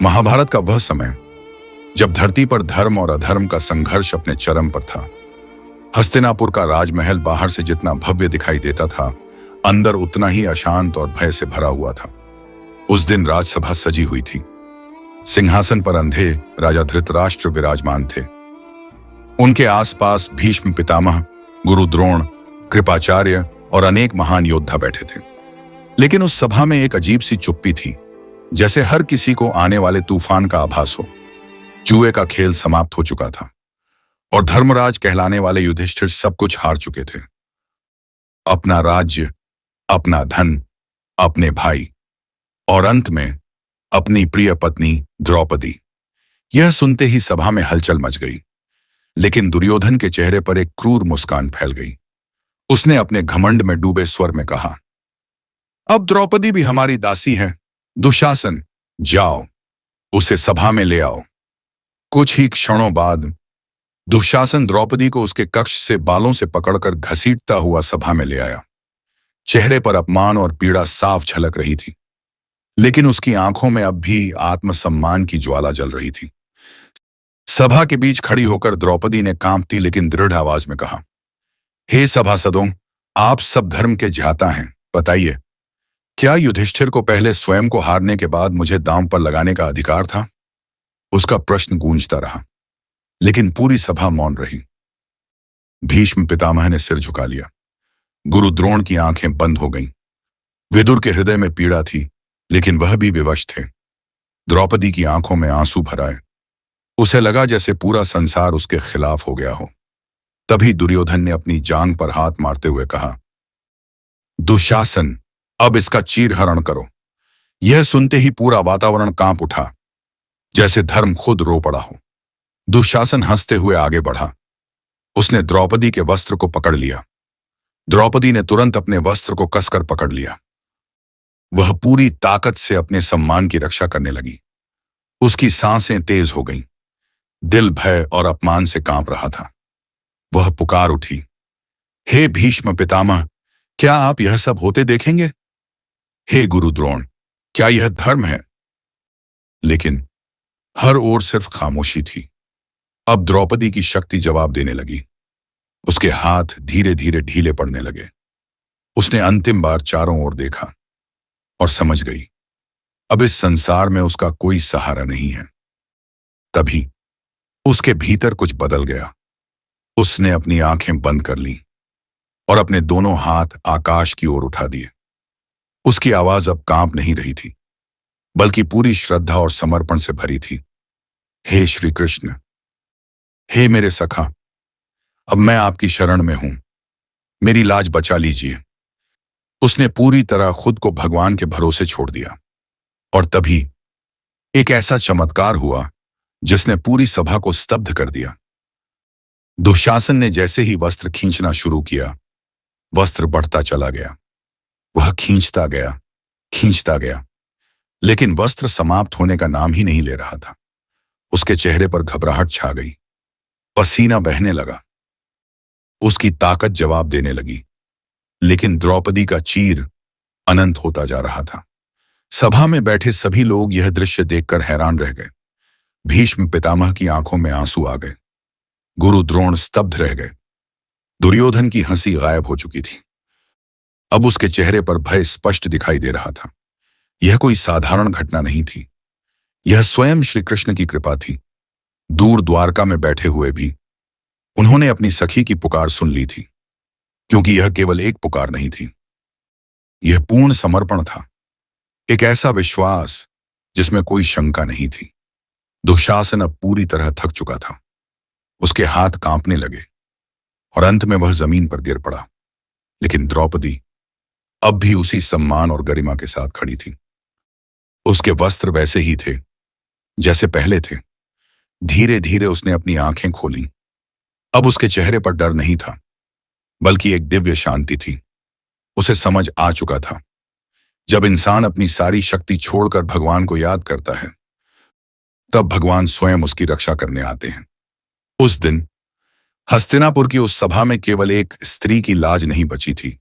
महाभारत का वह समय जब धरती पर धर्म और अधर्म का संघर्ष अपने चरम पर था। हस्तिनापुर का राजमहल बाहर से जितना भव्य दिखाई देता था, अंदर उतना ही अशांत और भय से भरा हुआ था। उस दिन राजसभा सजी हुई थी। सिंहासन पर अंधे राजा धृतराष्ट्र विराजमान थे। उनके आसपास भीष्म पितामह, गुरु द्रोण, कृपाचार्य और अनेक महान योद्धा बैठे थे। लेकिन उस सभा में एक अजीब सी चुप्पी थी, जैसे हर किसी को आने वाले तूफान का आभास हो। जुए का खेल समाप्त हो चुका था और धर्मराज कहलाने वाले युधिष्ठिर सब कुछ हार चुके थे। अपना राज्य, अपना धन, अपने भाई और अंत में अपनी प्रिय पत्नी द्रौपदी। यह सुनते ही सभा में हलचल मच गई। लेकिन दुर्योधन के चेहरे पर एक क्रूर मुस्कान फैल गई। उसने अपने घमंड में डूबे स्वर में कहा, अब द्रौपदी भी हमारी दासी है। दुशासन, जाओ, उसे सभा में ले आओ। कुछ ही क्षणों बाद दुशासन द्रौपदी को उसके कक्ष से बालों से पकड़कर घसीटता हुआ सभा में ले आया। चेहरे पर अपमान और पीड़ा साफ झलक रही थी, लेकिन उसकी आंखों में अब भी आत्मसम्मान की ज्वाला जल रही थी। सभा के बीच खड़ी होकर द्रौपदी ने कांपती लेकिन दृढ़ आवाज में कहा, हे सभासदों, आप सब धर्म के ज्ञाता हैं। बताइए, क्या युधिष्ठिर को पहले स्वयं को हारने के बाद मुझे दांव पर लगाने का अधिकार था? उसका प्रश्न गूंजता रहा, लेकिन पूरी सभा मौन रही। भीष्म पितामह ने सिर झुका लिया। गुरु द्रोण की आंखें बंद हो गईं। विदुर के हृदय में पीड़ा थी, लेकिन वह भी विवश थे। द्रौपदी की आंखों में आंसू भर आए। उसे लगा जैसे पूरा संसार उसके खिलाफ हो गया हो। तभी दुर्योधन ने अपनी जांघ पर हाथ मारते हुए कहा, दुशासन, अब इसका चीरहरण करो। यह सुनते ही पूरा वातावरण कांप उठा, जैसे धर्म खुद रो पड़ा हो। दुशासन हंसते हुए आगे बढ़ा। उसने द्रौपदी के वस्त्र को पकड़ लिया। द्रौपदी ने तुरंत अपने वस्त्र को कसकर पकड़ लिया। वह पूरी ताकत से अपने सम्मान की रक्षा करने लगी। उसकी सांसें तेज हो गईं। दिल भय और अपमान से कांप रहा था। वह पुकार उठी, हे भीष्म पितामह, क्या आप यह सब होते देखेंगे? हे गुरु द्रोण, क्या यह धर्म है? लेकिन हर ओर सिर्फ खामोशी थी। अब द्रौपदी की शक्ति जवाब देने लगी। उसके हाथ धीरे धीरे ढीले पड़ने लगे। उसने अंतिम बार चारों ओर देखा और समझ गई, अब इस संसार में उसका कोई सहारा नहीं है। तभी उसके भीतर कुछ बदल गया। उसने अपनी आंखें बंद कर लीं और अपने दोनों हाथ आकाश की ओर उठा दिए। उसकी आवाज अब कांप नहीं रही थी, बल्कि पूरी श्रद्धा और समर्पण से भरी थी। हे श्री कृष्ण, हे मेरे सखा, अब मैं आपकी शरण में हूं। मेरी लाज बचा लीजिए। उसने पूरी तरह खुद को भगवान के भरोसे छोड़ दिया। और तभी एक ऐसा चमत्कार हुआ जिसने पूरी सभा को स्तब्ध कर दिया। दुशासन ने जैसे ही वस्त्र खींचना शुरू किया, वस्त्र बढ़ता चला गया। वह खींचता गया, लेकिन वस्त्र समाप्त होने का नाम ही नहीं ले रहा था। उसके चेहरे पर घबराहट छा गई। पसीना बहने लगा। उसकी ताकत जवाब देने लगी, लेकिन द्रौपदी का चीर अनंत होता जा रहा था। सभा में बैठे सभी लोग यह दृश्य देखकर हैरान रह गए। भीष्म पितामह की आंखों में आंसू आ गए। गुरु द्रोण स्तब्ध रह गए। दुर्योधन की हंसी गायब हो चुकी थी। अब उसके चेहरे पर भय स्पष्ट दिखाई दे रहा था। यह कोई साधारण घटना नहीं थी। यह स्वयं श्री कृष्ण की कृपा थी। दूर द्वारका में बैठे हुए भी उन्होंने अपनी सखी की पुकार सुन ली थी, क्योंकि यह केवल एक पुकार नहीं थी। यह पूर्ण समर्पण था, एक ऐसा विश्वास जिसमें कोई शंका नहीं थी। दुशासन अब पूरी तरह थक चुका था। उसके हाथ कांपने लगे और अंत में वह जमीन पर गिर पड़ा। लेकिन द्रौपदी अब भी उसी सम्मान और गरिमा के साथ खड़ी थी। उसके वस्त्र वैसे ही थे जैसे पहले थे। धीरे धीरे उसने अपनी आंखें खोली। अब उसके चेहरे पर डर नहीं था, बल्कि एक दिव्य शांति थी। उसे समझ आ चुका था, जब इंसान अपनी सारी शक्ति छोड़कर भगवान को याद करता है, तब भगवान स्वयं उसकी रक्षा करने आते हैं। उस दिन हस्तिनापुर की उस सभा में केवल एक स्त्री की लाज नहीं बची थी,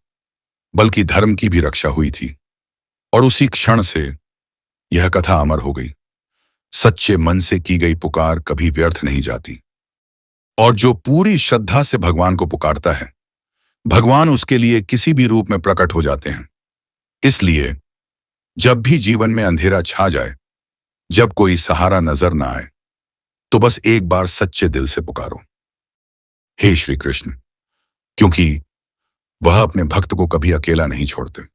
बल्कि धर्म की भी रक्षा हुई थी। और उसी क्षण से यह कथा अमर हो गई। सच्चे मन से की गई पुकार कभी व्यर्थ नहीं जाती। और जो पूरी श्रद्धा से भगवान को पुकारता है, भगवान उसके लिए किसी भी रूप में प्रकट हो जाते हैं। इसलिए जब भी जीवन में अंधेरा छा जाए, जब कोई सहारा नजर ना आए, तो बस एक बार सच्चे दिल से पुकारो, हे श्री कृष्ण, क्योंकि वह अपने भक्त को कभी अकेला नहीं छोड़ते।